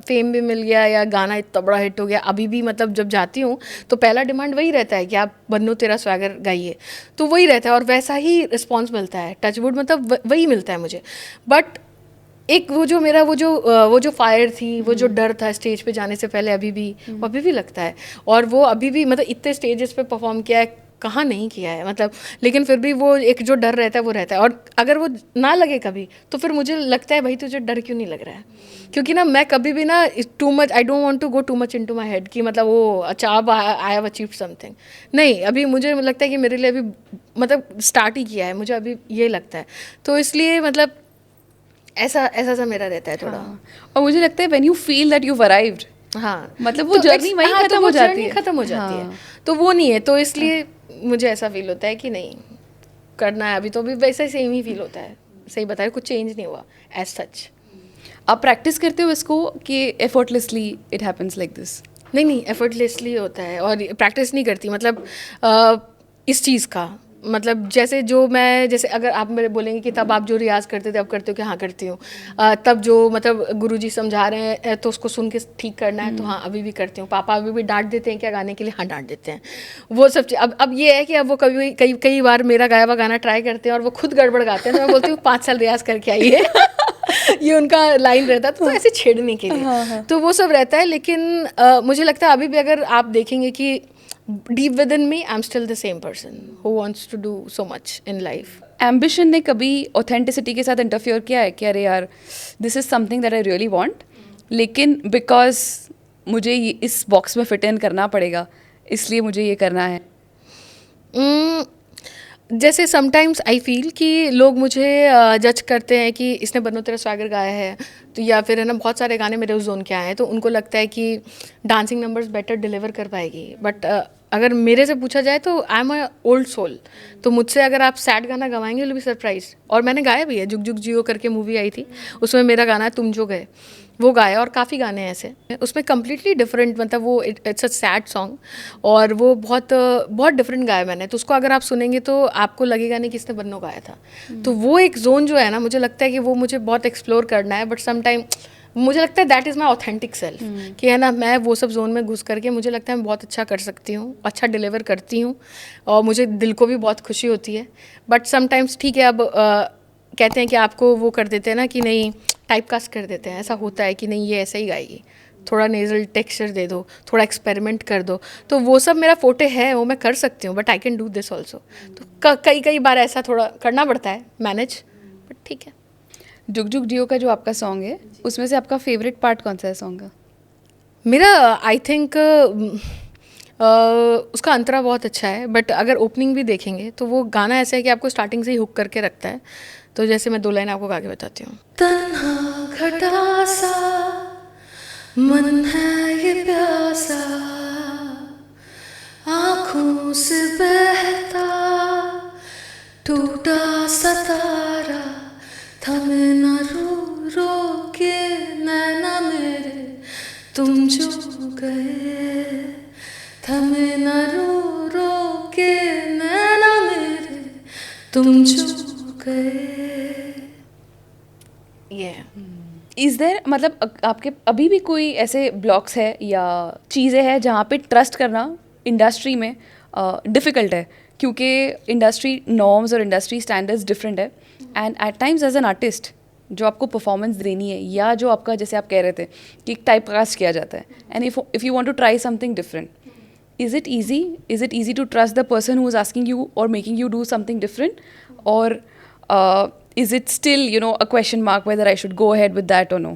फेम भी मिल गया या गाना इतना बड़ा हिट हो गया, अभी भी मतलब जब जाती हूँ तो पहला डिमांड वही रहता है कि आप बन्नू तेरा स्वैगर गाइए. तो वही रहता है और वैसा ही रिस्पॉन्स मिलता है. टचवुड मतलब वही मिलता है मुझे. बट एक वो जो मेरा वो जो फायर थी, वो जो डर था स्टेज पे जाने से पहले, अभी भी लगता है. और वो अभी भी मतलब इतने स्टेजेस पे परफॉर्म किया है, कहाँ नहीं किया है मतलब. लेकिन फिर भी वो एक जो डर रहता है वो रहता है. और अगर वो ना लगे कभी तो फिर मुझे लगता है भाई तुझे डर क्यों नहीं लग रहा है. क्योंकि ना मैं कभी भी ना too much, I don't want to go too much into my head कि मतलब वो अच्छा अब आई हैव अचीव्ड समथिंग. नहीं, अभी मुझे लगता है कि मेरे लिए अभी मतलब स्टार्ट ही किया है, मुझे अभी ये लगता है. तो इसलिए मतलब ऐसा सा मेरा रहता है थोड़ा. और मुझे लगता है when you feel that you arrived, हाँ, मतलब वो जर्नी वहीं हाँ, खत्म तो हो जाती journey है. खत्म हो जाती है. हाँ. तो वो नहीं है, तो इसलिए मुझे ऐसा फील होता है कि नहीं करना है अभी. तो अभी वैसे सेम ही फील होता है. सही बताया, कुछ चेंज नहीं हुआ एज सच. आप प्रैक्टिस करते हो इसको कि effortlessly it happens like this? नहीं, एफर्टलेसली होता है. और प्रैक्टिस नहीं करती मतलब इस चीज़ का मतलब जैसे अगर आप मेरे बोलेंगे कि तब आप जो रियाज़ करते थे अब करते हो, कि हाँ करती हूँ. तब जो मतलब गुरुजी समझा रहे हैं तो उसको सुन के ठीक करना है, तो हाँ अभी भी करती हूँ. पापा अभी भी डांट देते हैं क्या गाने के लिए? हाँ डांट देते हैं. वो सब चीज़ अब ये है कि अब वो कई बार मेरा गाया हुआ गाना ट्राई करते हैं और वो खुद गड़बड़ गाते हैं, तो मैं बोलती हूँ 5 साल रियाज़ करके आइए. ये उनका लाइन रहता है, तो ऐसे छेड़ने के लिए. तो वो सब रहता है. लेकिन मुझे लगता है अभी भी अगर आप देखेंगे कि deep within me I'm still the same person who wants to do so much in life. Ambition ने कभी ऑथेंटिसिटी के साथ इंटरफियर किया है कि अरे यार this is something that I really want, लेकिन बिकॉज मुझे इस बॉक्स में फिट इन करना पड़ेगा इसलिए मुझे ये करना है? जैसे समटाइम्स आई फील कि लोग मुझे जज करते हैं कि इसने बन्नू तेरा स्वागर गाया है, तो या फिर है ना बहुत सारे गाने मेरे उस जोन के आए हैं, तो उनको लगता है कि डांसिंग नंबर्स बेटर डिलीवर कर पाएगी. बट अगर मेरे से पूछा जाए तो I am a old soul. तो मुझसे अगर आप सैड गाना गवाएंगे विल बी सरप्राइज. और मैंने गाया भी है. जुग जुग जियो करके मूवी आई थी, उसमें मेरा गाना है तुम जो गए, वो गाया. और काफ़ी गाने हैं ऐसे उसमें कम्प्लीटली डिफरेंट, मतलब वो इट्स अ सैड सॉन्ग और वो बहुत डिफरेंट गाया मैंने. तो उसको अगर आप सुनेंगे तो आपको लगेगा नहीं कि इसने बन्नो गाया था. तो वो एक जोन जो है ना, मुझे लगता है कि वो मुझे बहुत एक्सप्लोर करना है. बट समटाइम मुझे लगता है that is my authentic self, कि है ना मैं वो सब जोन में घुस करके मुझे लगता है मैं बहुत अच्छा कर सकती हूँ, अच्छा डिलीवर करती हूँ और मुझे दिल को भी बहुत खुशी होती है. बट समटाइम्स ठीक है, अब कहते हैं कि आपको वो कर देते हैं ना कि नहीं, टाइप कास्ट कर देते हैं. ऐसा होता है कि नहीं ये ऐसे ही गाएगी, थोड़ा नेजल टेक्सचर दे दो, थोड़ा एक्सपेरिमेंट कर दो. तो वो सब मेरा फोटे है, वो मैं कर सकती हूँ. But I can do this also. तो कई बार ऐसा थोड़ा करना पड़ता है मैनेज, बट ठीक है. जुग जुग जियो का जो आपका सॉन्ग है उसमें से आपका फेवरेट पार्ट कौन सा है सॉन्ग का? मेरा आई थिंक उसका अंतरा बहुत अच्छा है. बट अगर ओपनिंग भी देखेंगे तो वो गाना ऐसा है कि आपको स्टार्टिंग से ही हुक करके रखता है. तो जैसे मैं 2 लाइन आपको गा के बताती हूँ. तन्हा घटा सा मन है ये प्यासा, आँखों से बहता टूटा सतारा, थमे न रो रो के नैना मेरे तुम जो गए, थमे न रो रो के नैना मेरे तुम जो गए. ये इज़ देयर, मतलब आपके अभी भी कोई ऐसे ब्लॉक्स है या चीज़ें हैं जहाँ पे ट्रस्ट करना इंडस्ट्री में डिफ़िकल्ट है, क्योंकि इंडस्ट्री नॉर्म्स और इंडस्ट्री स्टैंडर्ड्स डिफरेंट है. And at times as an artist जो आपको परफॉर्मेंस देनी है या जो आपका, जैसे आप कह रहे थे कि टाइप कास्ट किया जाता है, and if you want to try something different, is it easy to trust the person who is asking you और making you do something different, और is it still, you know, a question mark whether I should go ahead with that or no?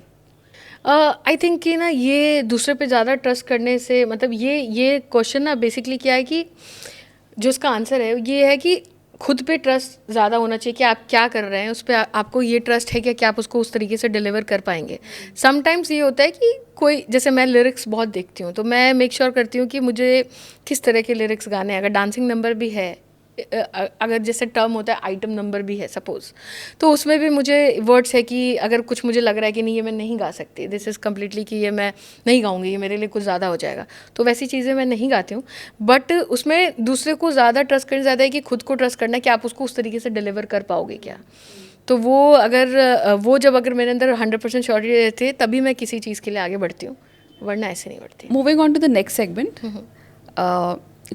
I think कि ना ये दूसरे पे ज़्यादा trust करने से, मतलब ये क्वेश्चन ना बेसिकली क्या है कि जो उसका आंसर है ये है कि खुद पे ट्रस्ट ज़्यादा होना चाहिए कि आप क्या कर रहे हैं, उस पर आपको ये ट्रस्ट है कि आप उसको उस तरीके से डिलीवर कर पाएंगे. समटाइम्स ये होता है कि कोई, जैसे मैं लिरिक्स बहुत देखती हूँ तो मैं मेक श्योर करती हूँ कि मुझे किस तरह के लिरिक्स गाने हैं. अगर डांसिंग नंबर भी है अगर जैसे टर्म होता है आइटम नंबर भी है सपोज, तो उसमें भी मुझे वर्ड्स है कि अगर कुछ मुझे लग रहा है कि नहीं ये मैं नहीं गा सकती, दिस इज़ कम्प्लीटली कि ये मैं नहीं गाऊंगी, ये मेरे लिए कुछ ज़्यादा हो जाएगा, तो वैसी चीज़ें मैं नहीं गाती हूँ। बट उसमें दूसरे को ज़्यादा ट्रस्ट करना ज़्यादा है कि खुद को ट्रस्ट करना है कि आप उसको उस तरीके से डिलीवर कर पाओगे क्या। तो वो अगर मेरे अंदर 100% श्योरिटी रहती है तभी मैं किसी चीज़ के लिए आगे बढ़ती हूँ, वरना ऐसे नहीं बढ़ती। Moving on to the next segment,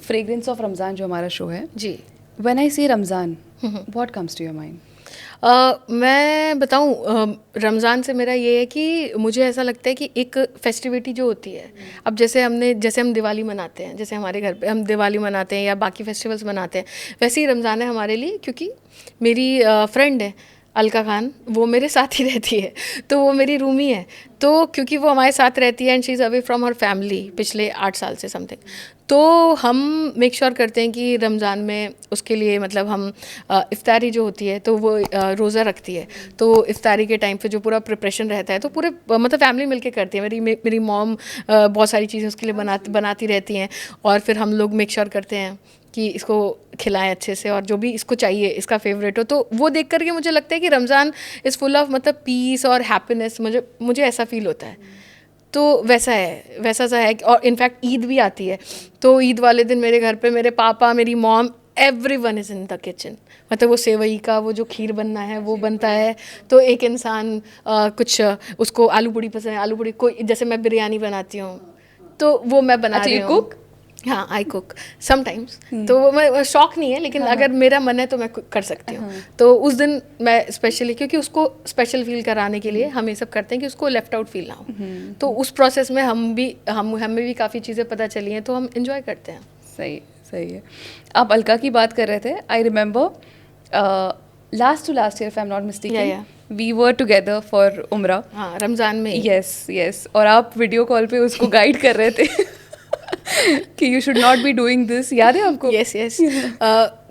fragrance of Ramzan जो हमारा शो है जी। When I say Ramzan what comes to your mind? मैं बताऊं, रमज़ान से मेरा ये है कि मुझे ऐसा लगता है कि एक फेस्टिविटी जो होती है, अब जैसे हम दिवाली मनाते हैं, जैसे हमारे घर पे हम दिवाली मनाते हैं या बाकी फेस्टिवल्स मनाते हैं, वैसे ही रमज़ान है हमारे लिए। क्योंकि मेरी फ्रेंड है अलका खान, वो मेरे साथ ही रहती है, तो वो मेरी रूमी है, तो क्योंकि वो हमारे साथ रहती है and she is away from her family पिछले 8 साल से समथिंग, तो हम मेक श्योर करते हैं कि रमज़ान में उसके लिए मतलब हम इफ्तारी जो होती है तो वो रोज़ा रखती है, तो इफ्तारी के टाइम पे जो पूरा प्रिपरेशन रहता है तो पूरे मतलब फैमिली मिलके करती है। मेरी मॉम बहुत सारी चीज़ें उसके लिए बनाती रहती हैं, और फिर हम लोग मेक श्योर करते हैं कि इसको खिलाएं अच्छे से, और जो भी इसको चाहिए इसका फेवरेट हो। तो वो देख करके मुझे लगता है कि रमज़ान इज़ फुल ऑफ मतलब पीस और हैप्पीनेस, मुझे ऐसा फील होता है। तो वैसा सा है। और इनफैक्ट ईद भी आती है, तो ईद वाले दिन मेरे घर पे मेरे पापा, मेरी mom, everyone is in the kitchen. मतलब वो सेवई का वो जो खीर बनना है वो बनता है, तो एक इंसान कुछ उसको आलू पूड़ी पसंद है, आलू पूड़ी, कोई जैसे मैं बिरयानी बनाती हूँ तो वो मैं बना रही हूँ। हाँ, आई कुक समटाइम्स, तो वो मैं शौक नहीं है, लेकिन अगर मेरा मन है तो मैं कर सकती हूँ। तो उस दिन मैं स्पेशली, क्योंकि उसको स्पेशल फील कराने के लिए हम ये सब करते हैं कि उसको लेफ्ट आउट फील ना हो, तो उस प्रोसेस में हमें भी काफ़ी चीज़ें पता चली हैं, तो हम इंजॉय करते हैं। सही है। आप अलका की बात कर रहे थे, I remember last year if I am not mistaken we were together for Umrah. हाँ, रमज़ान में। यस, और आप वीडियो कॉल पे उसको गाइड कर रहे थे कि you should not be doing this, याद है आपको? यस।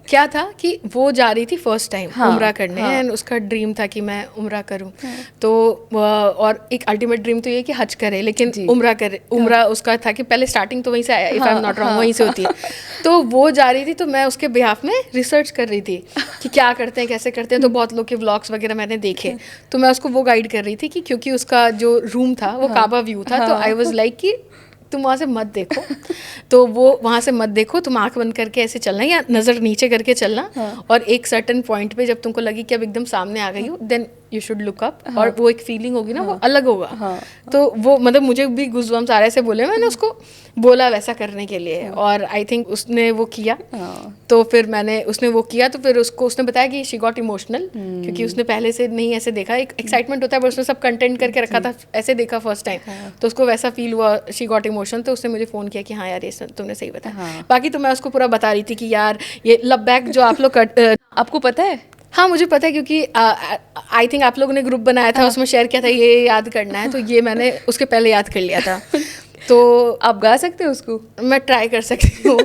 क्या था कि वो जा रही थी फर्स्ट टाइम उम्रा करने, एंड उसका ड्रीम था कि मैं उम्रा करूं, तो और एक अल्टीमेट ड्रीम तो ये कि हज करे, लेकिन उम्रा उसका था कि पहले स्टार्टिंग तो वहीं से आया, if I am not wrong, वहीं से होती है। तो वो जा रही थी, तो मैं उसके बिहाफ में रिसर्च कर रही थी कि क्या करते हैं, कैसे करते हैं, तो बहुत लोग के व्लॉग्स वगैरह मैंने देखे, तो मैं उसको वो गाइड कर रही थी कि क्योंकि उसका जो रूम था वो काबा व्यू था, तो आई वाज लाइक कि तुम वहाँ से मत देखो, तो वो वहाँ से मत देखो, तुम आंख बंद करके ऐसे चलना या नज़र नीचे करके चलना, और एक सर्टेन पॉइंट पे जब तुमको लगी कि अब एकदम सामने आ गई हो, then you should look up, और वो एक फीलिंग होगी ना, वो अलग होगा। तो वो मतलब मुझे भी गुज़बम्स आ रहे से बोले, मैंने उसको बोला वैसा करने के लिए, और आई थिंक उसने वो किया। तो फिर उसने वो किया, तो फिर उसने बताया कि शी गॉट इमोशनल, क्योंकि उसने पहले से नहीं ऐसे देखा, एक एक्साइटमेंट होता है, पर उसने सब कंटेंट करके रखा था, ऐसे देखा फर्स्ट टाइम, तो उसको वैसा फील हुआ, शी गॉट इमोशनल, तो उसने मुझे फ़ोन किया कि हाँ यार ये तुमने सही बताया। बाकी तो मैं उसको पूरा बता रही थी कि यार ये लब बैक जो आप लोग आपको पता है? हाँ, मुझे पता है, क्योंकि आई थिंक आप लोगों ने ग्रुप बनाया था, उसमें शेयर किया था ये याद करना है, तो ये मैंने उसके पहले याद कर लिया था। तो आप गा सकते हो उसको? मैं ट्राई कर सकती हूँ।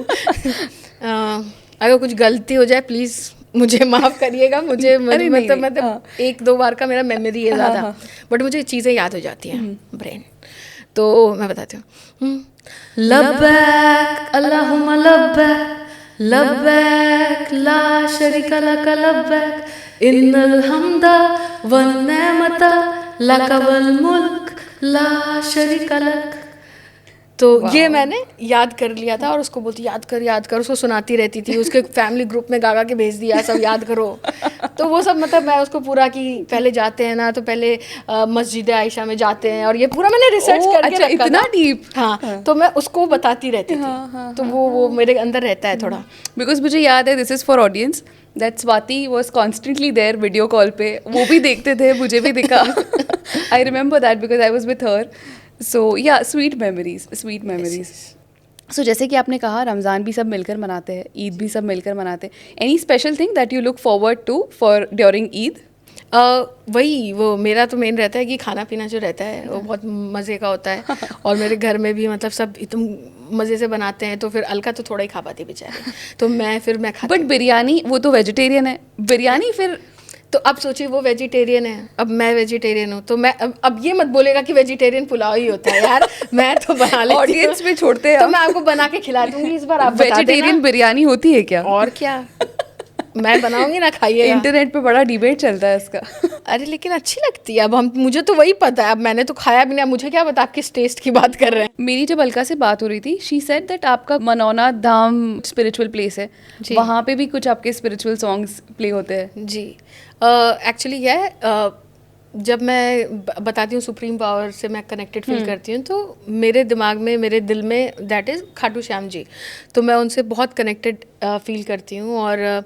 अगर कुछ गलती हो जाए प्लीज़ मुझे माफ़ करिएगा, मुझे मतलब 1-2 बार का मेरा मेमोरी है ज़्यादा, बट मुझे चीज़ें याद हो जाती हैं, ब्रेन। तो मैं बताती हूँ। लब्बैक अल्लाहुम्मा लब्बैक, लब्बैक ला शरीका लक लब्बैक, इन्नल हम्दा वन नेमता लक वल मुल्क ला शरीका लक। तो ये मैंने याद कर लिया था, और उसको बोलती याद कर, उसको सुनाती रहती थी, उसके फैमिली ग्रुप में गा के भेज दिया सब याद करो। तो वो सब मतलब मैं उसको पूरा कि पहले जाते हैं ना, तो पहले मस्जिद आयशा में जाते हैं, और ये पूरा मैंने रिसर्च करके रखा इतना डीप। हाँ, तो मैं उसको बताती रहती थी, तो वो मेरे अंदर रहता है थोड़ा। बिकॉज मुझे याद है, this is for audience, that Swati was constantly there video call पे, वो भी देखते थे, मुझे भी दिखा। I remember that because I was with her. So yeah sweet memories. सो जैसे कि आपने कहा रमज़ान भी सब मिलकर मनाते हैं, ईद भी सब मिलकर मनाते हैं, any special thing that you look forward to for during Eid? वही वो मेरा तो मेन रहता है कि खाना पीना जो रहता है वो बहुत मज़े का होता है, और मेरे घर में भी मतलब सब इतने मज़े से बनाते हैं, तो फिर अलका तो थोड़ा ही खा पाती बेचारी, तो मैं खाती। बट बिरयानी, वो तो वेजिटेरियन है, बिरयानी फिर तो अब सोचिए वो वेजिटेरियन है, अब मैं वेजिटेरियन हूँ, तो मैं अब ये मत बोलेगा कि वेजिटेरियन पुलाव ही होता है यार। मैं तो बना लेती हूँ, ऑडियंस में छोड़ते हैं, तो मैं आपको बना के खिला दूंगी इस बार, आप बता देना। वेजिटेरियन बिरयानी होती है क्या? और क्या, मैं बनाऊंगी ना खाइएगा। इंटरनेट पे बड़ा डिबेट चलता है इसका। अरे लेकिन अच्छी लगती है। अब हम मुझे तो वही पता है, अब मैंने तो खाया भी नहीं, अब मुझे क्या पता आप किस टेस्ट की बात कर रहे हैं। मेरी जब अलका से बात हो रही थी, शी सेड दैट आपका मनौना धाम स्पिरिचुअल प्लेस है, जी। वहाँ पे भी कुछ आपके स्पिरिचुअल सॉन्ग्स प्ले होते हैं। जी एक्चुअली क्या है, जब मैं बताती हूँ सुप्रीम पावर से मैं कनेक्टेड फील करती हूँ, तो मेरे दिमाग में, मेरे दिल में दैट इज़ खाटू श्याम जी। तो मैं उनसे बहुत कनेक्टेड फील करती हूँ। और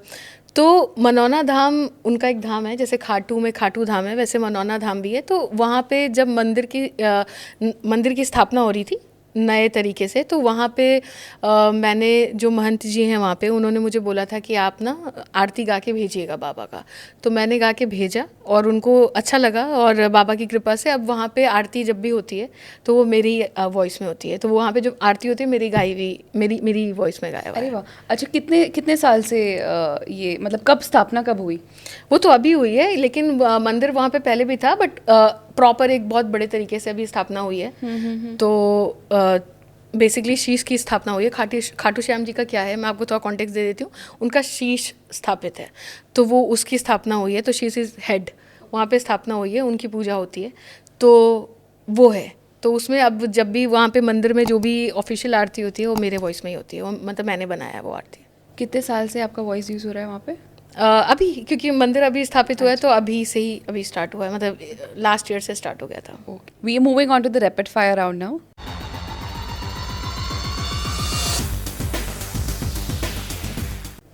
तो मनौना धाम उनका एक धाम है, जैसे खाटू में खाटू धाम है, वैसे मनौना धाम भी है। तो वहाँ पे जब मंदिर की स्थापना हो रही थी नए तरीके से, तो वहाँ पे मैंने जो महंत जी हैं वहाँ पे, उन्होंने मुझे बोला था कि आप ना आरती गा के भेजिएगा बाबा का। तो मैंने गा के भेजा और उनको अच्छा लगा, और बाबा की कृपा से अब वहाँ पे आरती जब भी होती है तो वो मेरी वॉइस में होती है। तो वहाँ पे जो आरती होती है मेरी गाई हुई, मेरी वॉइस में गाया हुआ अरे है। वाह, अच्छा कितने साल से ये मतलब कब स्थापना कब हुई? वो तो अभी हुई है, लेकिन मंदिर वहाँ पे पहले भी था, बट प्रॉपर एक बहुत बड़े तरीके से अभी स्थापना हुई है। तो बेसिकली शीश की स्थापना हुई है। खाटू श्याम जी का क्या है, मैं आपको थोड़ा कॉन्टेक्स्ट दे देती हूँ। उनका शीश स्थापित है, तो वो उसकी स्थापना हुई है। तो शीश इज हेड, वहाँ पे स्थापना हुई है, उनकी पूजा होती है, तो वो है। तो उसमें अब जब भी वहाँ पे मंदिर में जो भी ऑफिशियल आरती होती है वो मेरे वॉइस में ही होती है, वो मतलब मैंने बनाया है वो आरती। कितने साल से आपका वॉइस यूज़ हो रहा है वहाँ पे? अभी क्योंकि मंदिर अभी स्थापित हुआ है, तो अभी से ही अभी स्टार्ट हुआ है, मतलब लास्ट ईयर से स्टार्ट हो गया था। We are moving on to the rapid fire round now.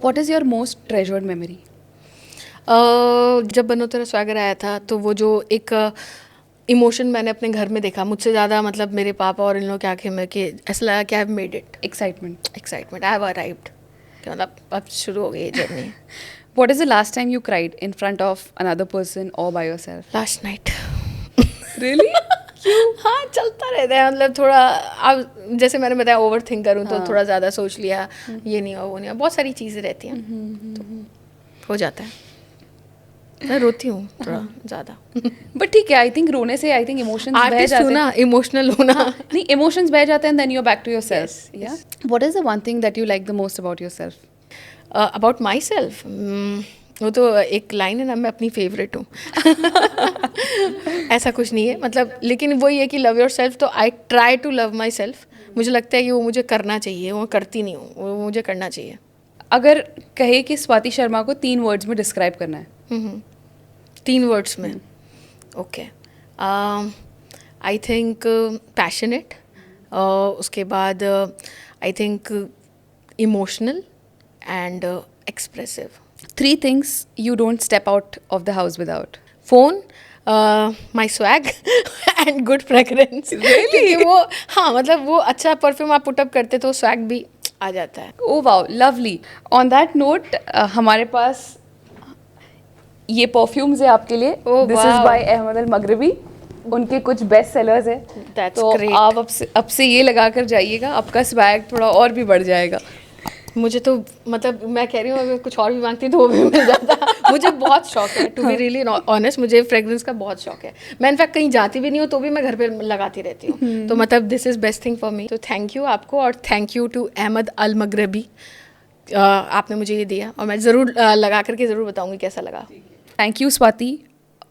What is your most treasured memory? जब बनो तेरा स्वैगर आया था, तो वो जो एक इमोशन मैंने अपने घर में देखा, मुझसे ज़्यादा मतलब मेरे पापा और इन लोगों की आंखें में, कि ऐसा लगा कि I have made it. Excitement, I have arrived, कि मतलब अब शुरू हो गई ये journey. What is the last time you cried in front of another person or by yourself? Last night. Really? हाँ, चलता रहता है, मतलब थोड़ा अब जैसे मैंने बताया ओवर थिंक करूँ तो थोड़ा ज़्यादा सोच लिया, ये नहीं हुआ वो नहीं हुआ, बहुत सारी चीज़ें रहती हैं, तो हो जाता है। मैं रोती हूँ थोड़ा ज़्यादा। But ठीक है, I think रोने से I think emotions बह आर्टिस्ट जाते हूँ हैं। ना, इमोशनल हूँ ना। नहीं, emotions बह जाते हैं, then you're back to yourself. Yes, Yeah. yes. What is the one thing that you like the most about yourself? About my self, वो तो एक लाइन है ना, मैं अपनी फेवरेट हूँ। ऐसा कुछ नहीं है, मतलब लेकिन वही है कि लव योर सेल्फ। तो I try to love myself. मुझे लगता है कि वो मुझे करना चाहिए, वो करती नहीं हूँ, वो मुझे करना चाहिए। अगर कहे कि स्वाति शर्मा को 3 वर्ड्स में डिस्क्राइब करना है, 3 वर्ड्स में, ओके, आई थिंक पैशनेट, उसके बाद I think emotional and expressive. 3 things you don't step out of the house without. Phone, my swag and good fragrance. क्योंकि वो, हाँ मतलब वो अच्छा परफ्यूम आप पुटअप करते तो स्वैग भी आ जाता है। Oh wow, lovely. On that note, हमारे पास ये परफ्यूम्स है आपके लिए। Oh, This is wow. by Ahmad अल मगरबी। उनके कुछ बेस्ट सेलर्स हैं। That's तो great. आप अब से ये लगा कर जाइएगा, आपका स्वैग थोड़ा और भी बढ़ जाएगा। मुझे तो मतलब मैं कह रही हूँ, अगर कुछ और भी मांगती तो वो भी मिल जाता। मुझे बहुत शौक है, टू बी रियली ऑनेस्ट, मुझे फ्रेग्रेंस का बहुत शौक है। मैं इनफैक्ट कहीं जाती भी नहीं हूँ तो भी मैं घर पे लगाती रहती हूँ। तो मतलब this is best thing for me. तो थैंक यू आपको, और थैंक यू टू अहमद अल मगरबी। आपने मुझे ये दिया, और मैं ज़रूर लगा करके ज़रूर बताऊँगी कैसा लगा। Thank you, Swati,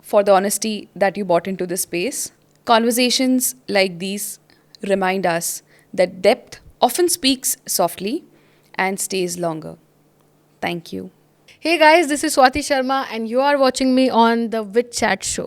for the honesty that you brought into this space. Conversations like these remind us that depth often speaks softly and stays longer. Thank you. Hey guys, this is Swati Sharma and you are watching me on the Wit Chat Show.